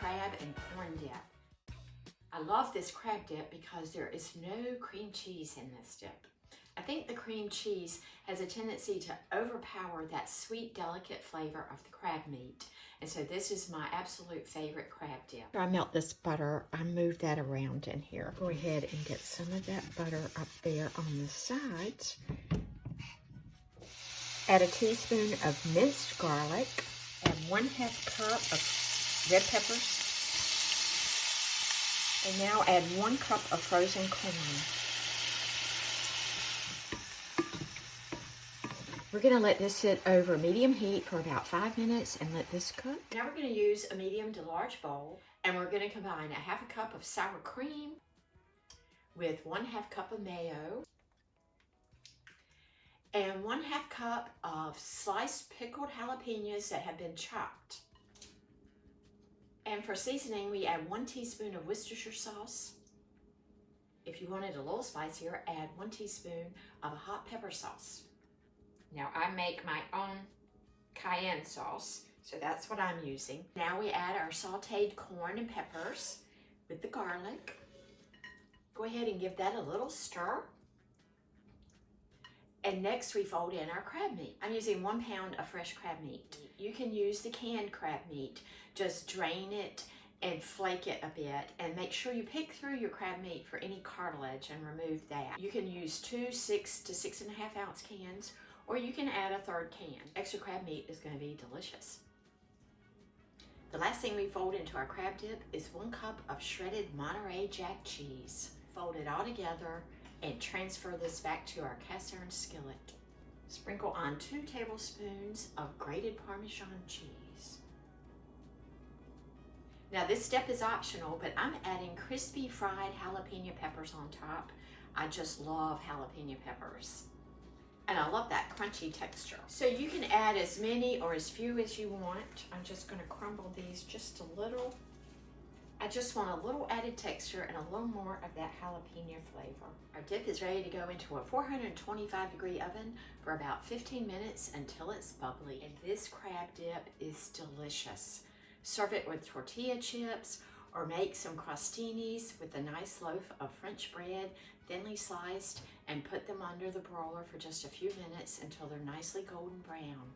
crab and corn dip. I love this crab dip because there is no cream cheese in this dip. I think the cream cheese has a tendency to overpower that sweet, delicate flavor of the crab meat. And so this is my absolute favorite crab dip. After I melt this butter, I move that around in here. Go ahead and get some of that butter up there on the sides. Add a teaspoon of minced garlic and 1/2 cup of red peppers. And now add 1 cup of frozen corn. We're going to let this sit over medium heat for about 5 minutes and let this cook. Now we're going to use a medium to large bowl, and we're going to combine 1/2 cup of sour cream with 1/2 cup of mayo and 1/2 cup of sliced pickled jalapenos that have been chopped. And for seasoning, we add 1 teaspoon of Worcestershire sauce. If you want it a little spicier, add 1 teaspoon of a hot pepper sauce. Now I make my own cayenne sauce, so that's what I'm using. Now we add our sauteed corn and peppers with the garlic. Go ahead and give that a little stir. And next we fold in our crab meat. I'm using 1 pound of fresh crab meat. You can use the canned crab meat. Just drain it and flake it a bit, and make sure you pick through your crab meat for any cartilage and remove that. You can use 2 6 to 6.5 ounce cans, or you can add a 1/3 can. Extra crab meat is going to be delicious. The last thing we fold into our crab dip is 1 cup of shredded Monterey Jack cheese. Fold it all together and transfer this back to our cast iron skillet. Sprinkle on 2 tablespoons of grated Parmesan cheese. Now this step is optional, but I'm adding crispy fried jalapeno peppers on top. I just love jalapeno peppers. And I love that crunchy texture. So you can add as many or as few as you want. I'm just gonna crumble these just a little. I just want a little added texture and a little more of that jalapeno flavor. Our dip is ready to go into a 425-degree oven for about 15 minutes until it's bubbly. And this crab dip is delicious. Serve it with tortilla chips or make some crostinis with a nice loaf of French bread, thinly sliced, and put them under the broiler for just a few minutes until they're nicely golden brown.